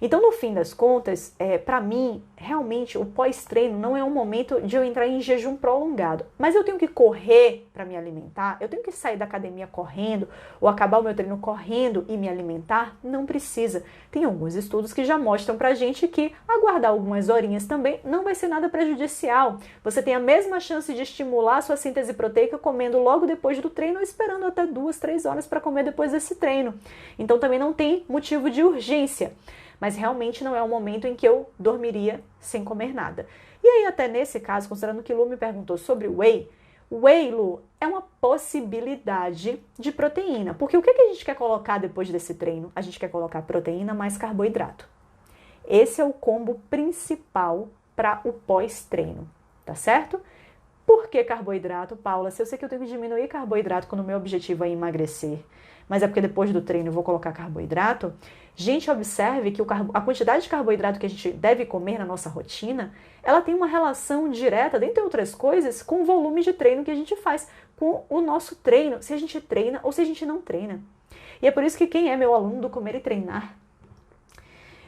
Speaker 1: Então, no fim das contas, para mim, realmente, o pós-treino não é um momento de eu entrar em jejum prolongado. Mas eu tenho que correr para me alimentar? Eu tenho que sair da academia correndo ou acabar o meu treino correndo e me alimentar? Não precisa. Tem alguns estudos que já mostram pra gente que aguardar algumas horinhas também não vai ser nada prejudicial. Você tem a mesma chance de estimular a sua síntese proteica comendo logo depois do treino ou esperando até 2, 3 horas para comer depois desse treino. Então, também não tem motivo de urgência. Mas realmente não é um momento em que eu dormiria sem comer nada. E aí, até nesse caso, considerando que Lu me perguntou sobre whey, Lu, é uma possibilidade de proteína. Porque o que a gente quer colocar depois desse treino? A gente quer colocar proteína mais carboidrato. Esse é o combo principal para o pós-treino, tá certo? Por que carboidrato, Paula? Se eu sei que eu tenho que diminuir carboidrato quando o meu objetivo é emagrecer, mas é porque depois do treino eu vou colocar carboidrato, gente, observe que a quantidade de carboidrato que a gente deve comer na nossa rotina, ela tem uma relação direta, dentre outras coisas, com o volume de treino que a gente faz, com o nosso treino, se a gente treina ou se a gente não treina. E é por isso que quem é meu aluno do Comer e Treinar,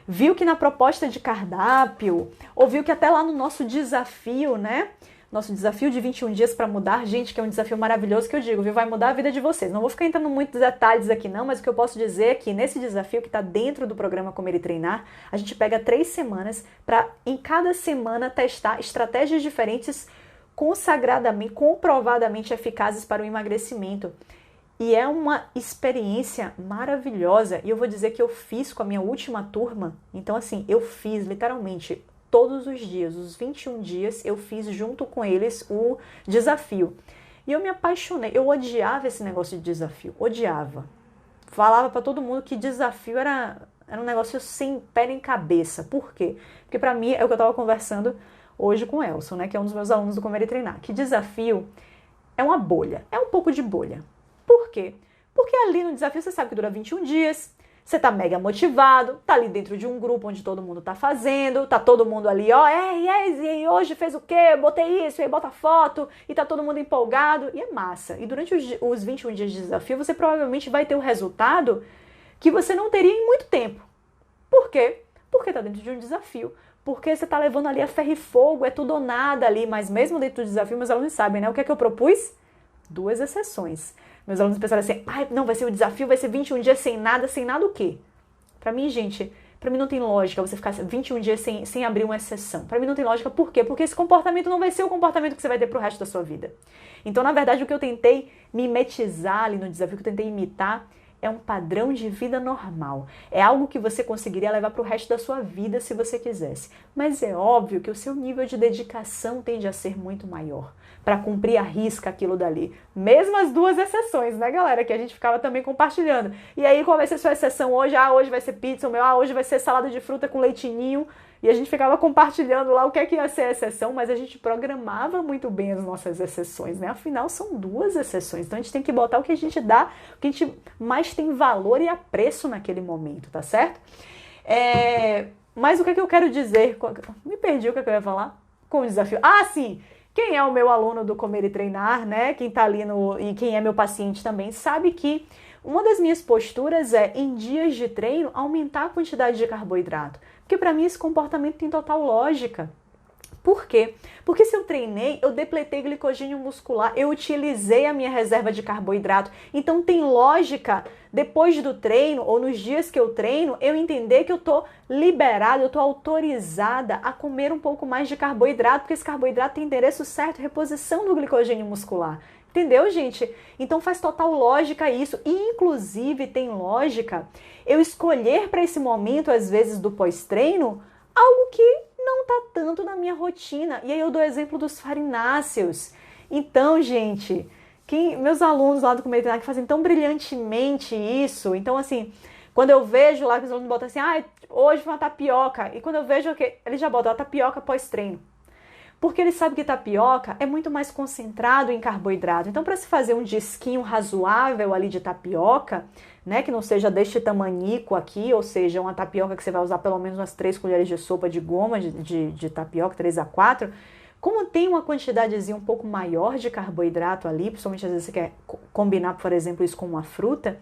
Speaker 1: viu que na proposta de cardápio, ou viu que até lá no nosso desafio, né? Nosso desafio de 21 dias para mudar, gente, que é um desafio maravilhoso que eu digo, viu? Vai mudar a vida de vocês. Não vou ficar entrando em muitos detalhes aqui não, mas o que eu posso dizer é que nesse desafio que está dentro do programa Comer e Treinar, a gente pega 3 semanas para, em cada semana, testar estratégias diferentes consagradamente, comprovadamente eficazes para o emagrecimento. E é uma experiência maravilhosa. E eu vou dizer que eu fiz com a minha última turma. Então, assim, eu fiz literalmente todos os dias, os 21 dias, eu fiz junto com eles o desafio. E eu me apaixonei. Eu odiava esse negócio de desafio. Odiava. Falava pra todo mundo que desafio era um negócio sem pé nem cabeça. Por quê? Porque pra mim é o que eu tava conversando hoje com o Elson, né? Que é um dos meus alunos do Comer e Treinar. Que desafio é uma bolha. É um pouco de bolha. Por quê? Porque ali no desafio você sabe que dura 21 dias, você tá mega motivado, tá ali dentro de um grupo onde todo mundo tá fazendo, tá todo mundo ali, ó, e hoje fez o quê? Botei isso, e aí bota foto, e tá todo mundo empolgado, e é massa. E durante os 21 dias de desafio, você provavelmente vai ter o resultado que você não teria em muito tempo. Por quê? Porque tá dentro de um desafio. Porque você tá levando ali a ferro e fogo, é tudo ou nada ali, mas mesmo dentro do desafio, meus alunos sabem, né? O que é que eu propus? 2 exceções. Meus alunos pensaram assim, não, vai ser o desafio, vai ser 21 dias sem nada o quê? Pra mim, gente, pra mim não tem lógica você ficar 21 dias sem abrir uma exceção. Pra mim não tem lógica, por quê? Porque esse comportamento não vai ser o comportamento que você vai ter pro resto da sua vida. Então, na verdade, o que eu tentei mimetizar ali no desafio, que eu tentei imitar, é um padrão de vida normal. É algo que você conseguiria levar para o resto da sua vida se você quisesse. Mas é óbvio que o seu nível de dedicação tende a ser muito maior para cumprir à risca aquilo dali. Mesmo as 2 exceções, né, galera? Que a gente ficava também compartilhando. E aí, qual vai ser a sua exceção hoje? Hoje vai ser pizza, hoje vai ser salada de fruta com leitinho. E a gente ficava compartilhando lá o que é que ia ser a exceção, mas a gente programava muito bem as nossas exceções, né? Afinal, são 2 exceções. Então, a gente tem que botar o que a gente dá, o que a gente mais tem valor e apreço naquele momento, tá certo? Mas o que é que eu quero dizer? Me perdi o que é que eu ia falar com o desafio. Sim! Quem é o meu aluno do Comer e Treinar, né? Quem tá ali e quem é meu paciente também, sabe que uma das minhas posturas é, em dias de treino, aumentar a quantidade de carboidrato. Porque para mim esse comportamento tem total lógica. Por quê? Porque se eu treinei, eu depletei glicogênio muscular, eu utilizei a minha reserva de carboidrato. Então tem lógica, depois do treino ou nos dias que eu treino, eu entender que eu tô liberada, eu tô autorizada a comer um pouco mais de carboidrato, porque esse carboidrato tem endereço certo, reposição do glicogênio muscular. Entendeu, gente? Então faz total lógica isso. E, inclusive, tem lógica eu escolher para esse momento, às vezes, do pós-treino, algo que não tá tanto na minha rotina. E aí eu dou exemplo dos farináceos. Então, gente, meus alunos lá do Comer e Treinar que fazem tão brilhantemente isso. Então, assim, quando eu vejo lá que os alunos botam assim, hoje foi uma tapioca. E quando eu vejo que eles já botam a tapioca pós-treino. Porque ele sabe que tapioca é muito mais concentrado em carboidrato. Então, para se fazer um disquinho razoável ali de tapioca, né, que não seja deste tamanico aqui, ou seja, uma tapioca que você vai usar pelo menos umas 3 colheres de sopa de goma de tapioca, 3 a 4, como tem uma quantidadezinha um pouco maior de carboidrato ali, principalmente às vezes você quer combinar, por exemplo, isso com uma fruta,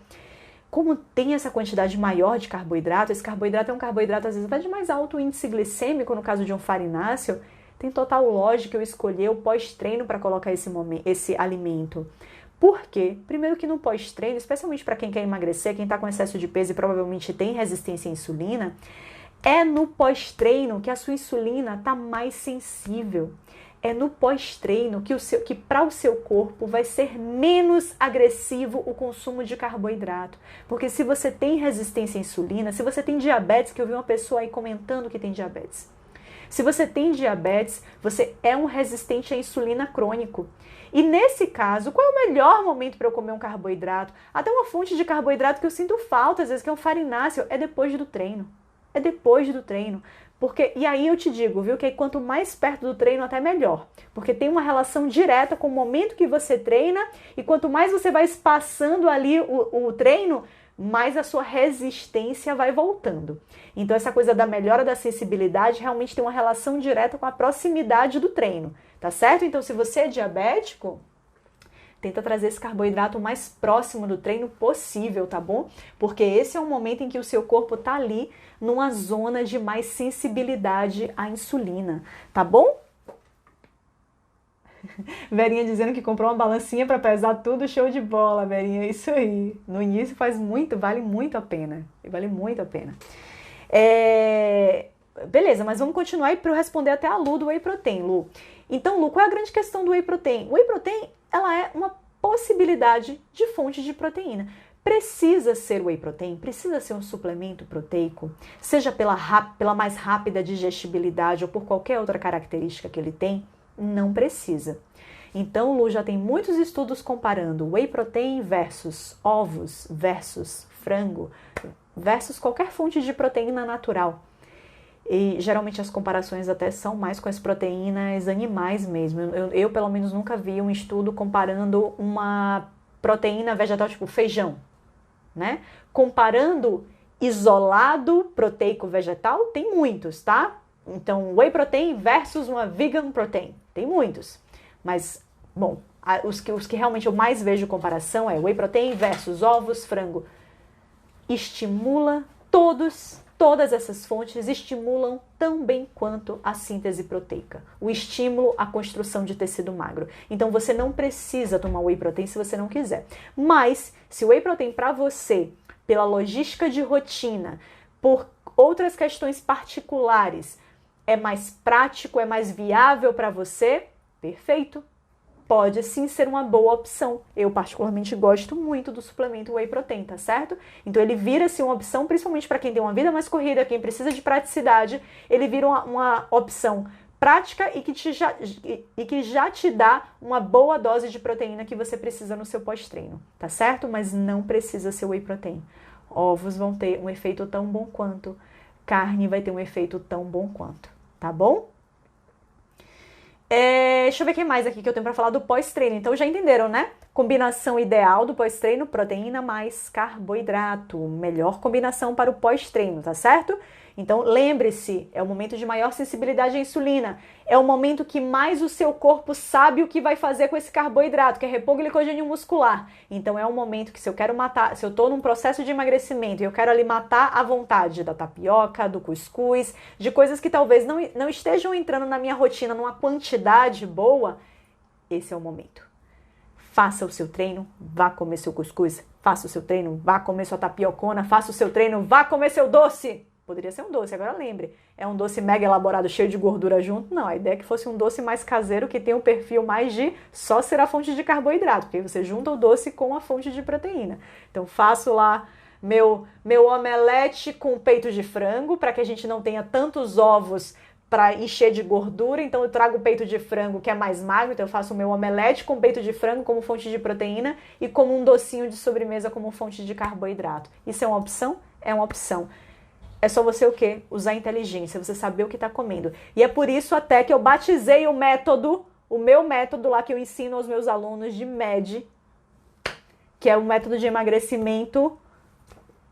Speaker 1: como tem essa quantidade maior de carboidrato, esse carboidrato é um carboidrato às vezes até de mais alto índice glicêmico, no caso de um farináceo, tem total lógica eu escolher o pós-treino para colocar esse alimento. Por quê? Primeiro que no pós-treino, especialmente para quem quer emagrecer, quem está com excesso de peso e provavelmente tem resistência à insulina, é no pós-treino que a sua insulina está mais sensível. É no pós-treino que para o seu corpo vai ser menos agressivo o consumo de carboidrato. Porque se você tem resistência à insulina, se você tem diabetes, que eu vi uma pessoa aí comentando que tem diabetes, se você tem diabetes, você é um resistente à insulina crônico. E nesse caso, qual é o melhor momento para eu comer um carboidrato? Até uma fonte de carboidrato que eu sinto falta, às vezes, que é um farináceo, é depois do treino. É depois do treino. E aí eu te digo, viu, que quanto mais perto do treino, até melhor. Porque tem uma relação direta com o momento que você treina e quanto mais você vai espaçando ali o treino, mais a sua resistência vai voltando. Então essa coisa da melhora da sensibilidade realmente tem uma relação direta com a proximidade do treino, tá certo? Então se você é diabético, tenta trazer esse carboidrato o mais próximo do treino possível, tá bom? Porque esse é um momento em que o seu corpo tá ali numa zona de mais sensibilidade à insulina, tá bom? Verinha dizendo que comprou uma balancinha para pesar tudo, show de bola, Verinha, isso aí. No início vale muito a pena, vale muito a pena. Beleza, mas vamos continuar aí para eu responder até a Lu do Whey Protein, Lu. Então, Lu, qual é a grande questão do Whey Protein? O Whey Protein, ela é uma possibilidade de fonte de proteína. Precisa ser whey protein? Precisa ser um suplemento proteico? Seja pela mais rápida digestibilidade ou por qualquer outra característica que ele tem? Não precisa. Então, Lu, já tem muitos estudos comparando whey protein versus ovos, versus frango, versus qualquer fonte de proteína natural. E geralmente as comparações até são mais com as proteínas animais mesmo. Eu pelo menos nunca vi um estudo comparando uma proteína vegetal tipo feijão, né? Comparando isolado proteico vegetal, tem muitos, tá? Então, whey protein versus uma vegan protein, tem muitos. Mas, bom, os que realmente eu mais vejo comparação é whey protein versus ovos, frango. Estimula todas essas fontes estimulam tão bem quanto a síntese proteica. O estímulo à construção de tecido magro. Então você não precisa tomar whey protein se você não quiser. Mas se o whey protein para você, pela logística de rotina, por outras questões particulares, é mais prático, é mais viável para você, perfeito. Pode sim ser uma boa opção. Eu particularmente gosto muito do suplemento whey protein, tá certo? Então ele vira-se uma opção, principalmente para quem tem uma vida mais corrida, quem precisa de praticidade, ele vira uma opção prática e que já te dá uma boa dose de proteína que você precisa no seu pós-treino, tá certo? Mas não precisa ser whey protein. Ovos vão ter um efeito tão bom quanto, carne vai ter um efeito tão bom quanto, tá bom? Deixa eu ver o que mais aqui que eu tenho para falar do pós-treino. Então já entenderam, né? Combinação ideal do pós-treino, proteína mais carboidrato. Melhor combinação para o pós-treino, tá certo? Então lembre-se, é o momento de maior sensibilidade à insulina. É o momento que mais o seu corpo sabe o que vai fazer com esse carboidrato, que é repor glicogênio muscular. Então é um momento que se eu quero matar, se eu estou num processo de emagrecimento e eu quero ali matar a vontade da tapioca, do cuscuz, de coisas que talvez não estejam entrando na minha rotina numa quantidade boa, esse é o momento. Faça o seu treino, vá comer seu cuscuz. Faça o seu treino, vá comer sua tapiocona. Faça o seu treino, vá comer seu doce. Poderia ser um doce, agora lembre, é um doce mega elaborado, cheio de gordura junto? Não, a ideia é que fosse um doce mais caseiro, que tem um perfil mais de só ser a fonte de carboidrato, porque você junta o doce com a fonte de proteína. Então faço lá meu omelete com peito de frango, para que a gente não tenha tantos ovos para encher de gordura, então eu trago o peito de frango que é mais magro, então eu faço o meu omelete com peito de frango como fonte de proteína e como um docinho de sobremesa como fonte de carboidrato. Isso é uma opção? É uma opção. É só você o quê? Usar a inteligência, você saber o que está comendo. E é por isso até que eu batizei o meu método lá que eu ensino aos meus alunos de MED, que é o método de emagrecimento,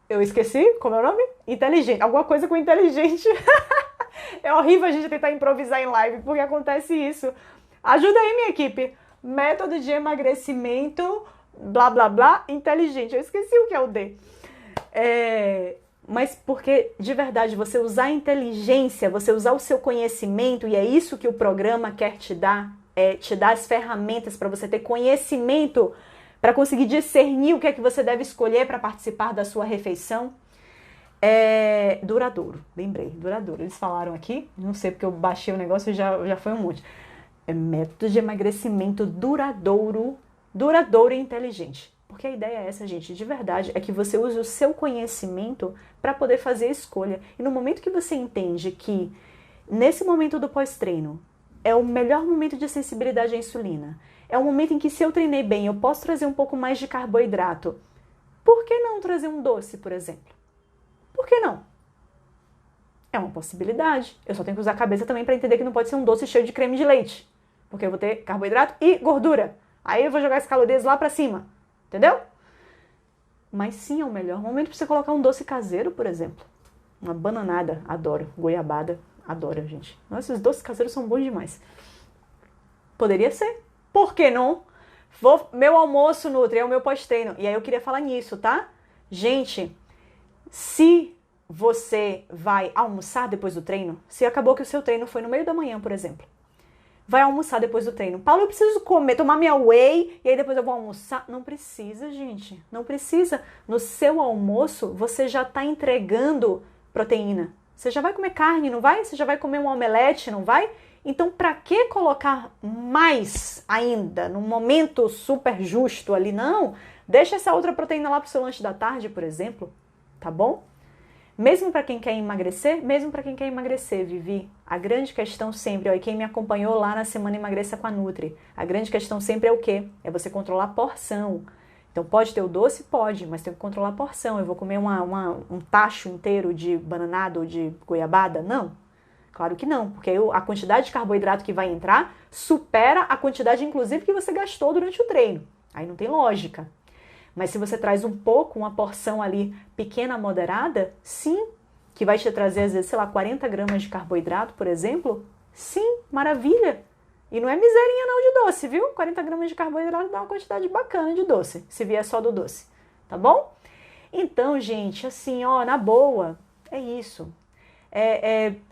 Speaker 1: eu esqueci, como é o nome? Inteligente, alguma coisa com inteligente. É horrível a gente tentar improvisar em live, porque acontece isso. Ajuda aí, minha equipe. Método de emagrecimento, blá, blá, blá, inteligente. Eu esqueci o que é o D. Mas porque, de verdade, você usar a inteligência, você usar o seu conhecimento, e é isso que o programa quer te dar, te dar as ferramentas para você ter conhecimento, para conseguir discernir o que é que você deve escolher para participar da sua refeição. É duradouro, lembrei, duradouro. Eles falaram aqui, não sei porque eu baixei o negócio e já foi um monte. É método de emagrecimento duradouro e inteligente. Porque a ideia é essa, gente, de verdade, é que você use o seu conhecimento para poder fazer a escolha. E no momento que você entende que, nesse momento do pós-treino, é o melhor momento de sensibilidade à insulina, é o momento em que, se eu treinei bem, eu posso trazer um pouco mais de carboidrato, por que não trazer um doce, por exemplo? Por que não? É uma possibilidade. Eu só tenho que usar a cabeça também para entender que não pode ser um doce cheio de creme de leite, porque eu vou ter carboidrato e gordura. Aí eu vou jogar as calorias lá para cima. Entendeu? Mas sim, é o melhor momento para você colocar um doce caseiro, por exemplo. Uma bananada, adoro. Goiabada, adoro, gente. Nossa, esses doces caseiros são bons demais. Poderia ser. Por que não? Meu almoço, Nutri, é o meu pós-treino. E aí eu queria falar nisso, tá? Gente, se você vai almoçar depois do treino, se acabou que o seu treino foi no meio da manhã, por exemplo, vai almoçar depois do treino. Paulo, eu preciso comer, tomar minha whey e aí depois eu vou almoçar. Não precisa, gente. Não precisa. No seu almoço, você já está entregando proteína. Você já vai comer carne, não vai? Você já vai comer um omelete, não vai? Então, para que colocar mais ainda, num momento super justo ali? Não, deixa essa outra proteína lá pro seu lanche da tarde, por exemplo, tá bom? Mesmo para quem quer emagrecer, Vivi, a grande questão sempre, ó, e quem me acompanhou lá na Semana Emagreça com a Nutri, a grande questão sempre é o quê? É você controlar a porção. Então, pode ter o doce? Pode, mas tem que controlar a porção. Eu vou comer um tacho inteiro de bananada ou de goiabada? Não. Claro que não, porque a quantidade de carboidrato que vai entrar supera a quantidade, inclusive, que você gastou durante o treino. Aí não tem lógica. Mas se você traz um pouco, uma porção ali pequena, moderada, sim, que vai te trazer, às vezes, sei lá, 40 gramas de carboidrato, por exemplo, sim, maravilha. E não é miserinha não de doce, viu? 40 gramas de carboidrato dá uma quantidade bacana de doce, se vier só do doce, tá bom? Então, gente, assim, ó, na boa, é isso.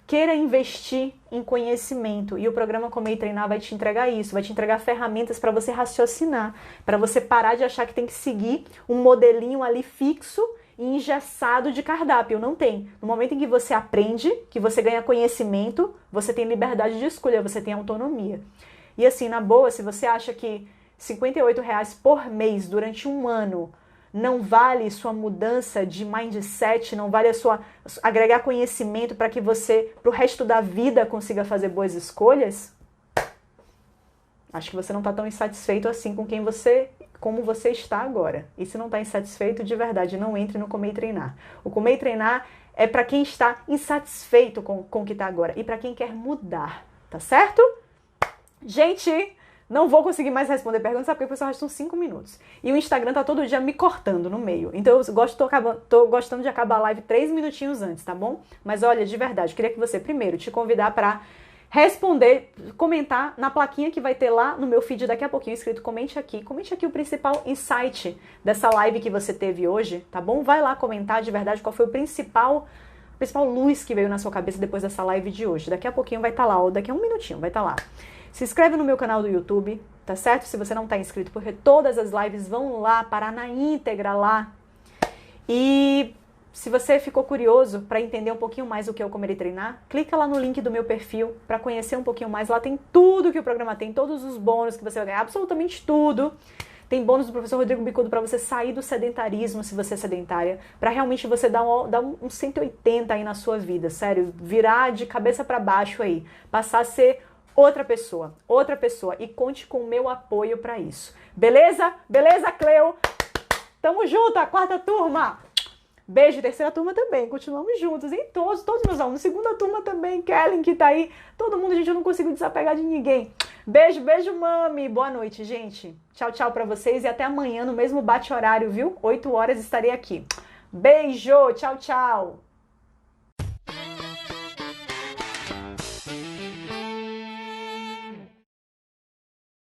Speaker 1: Queira investir em conhecimento e o programa Comer e Treinar vai te entregar isso, vai te entregar ferramentas para você raciocinar, para você parar de achar que tem que seguir um modelinho ali fixo e engessado de cardápio. Não tem. No momento em que você aprende, que você ganha conhecimento, você tem liberdade de escolha, você tem autonomia. E assim, na boa, se você acha que R$ 58 por mês durante um ano não vale sua mudança de mindset, não vale agregar conhecimento para que você, pro resto da vida, consiga fazer boas escolhas, acho que você não está tão insatisfeito assim com como você está agora. E se não está insatisfeito, de verdade, não entre no Comer e Treinar. O Comer e Treinar é para quem está insatisfeito com o que está agora e para quem quer mudar, tá certo? Gente, não vou conseguir mais responder perguntas, sabe? Porque o pessoal já estão 5 minutos. E o Instagram tá todo dia me cortando no meio. Então eu tô gostando de acabar a live 3 minutinhos antes, tá bom? Mas olha, de verdade, eu queria que você, primeiro, te convidar para responder, comentar na plaquinha que vai ter lá no meu feed daqui a pouquinho, escrito comente aqui o principal insight dessa live que você teve hoje, tá bom? Vai lá comentar de verdade qual foi o principal luz que veio na sua cabeça depois dessa live de hoje. Daqui a pouquinho vai estar lá, ou daqui a um minutinho vai estar lá. Se inscreve no meu canal do YouTube, tá certo? Se você não tá inscrito, porque todas as lives vão lá, parar na íntegra lá. E se você ficou curioso para entender um pouquinho mais o que é o Comer e Treinar, clica lá no link do meu perfil para conhecer um pouquinho mais. Lá tem tudo que o programa tem, todos os bônus que você vai ganhar, absolutamente tudo. Tem bônus do professor Rodrigo Bicudo para você sair do sedentarismo, se você é sedentária, para realmente você dar um 180 aí na sua vida, sério, virar de cabeça para baixo aí, passar a ser outra pessoa, e conte com o meu apoio para isso. Beleza? Beleza, Cleo? Tamo junto, a 4ª turma! Beijo, 3ª turma também, continuamos juntos, hein? Todos meus alunos, 2ª turma também, Kellen que tá aí, todo mundo, gente, eu não consigo desapegar de ninguém. Beijo, mami, boa noite, gente. Tchau, tchau pra vocês e até amanhã no mesmo bate-horário, viu? 8 horas estarei aqui. Beijo, tchau, tchau.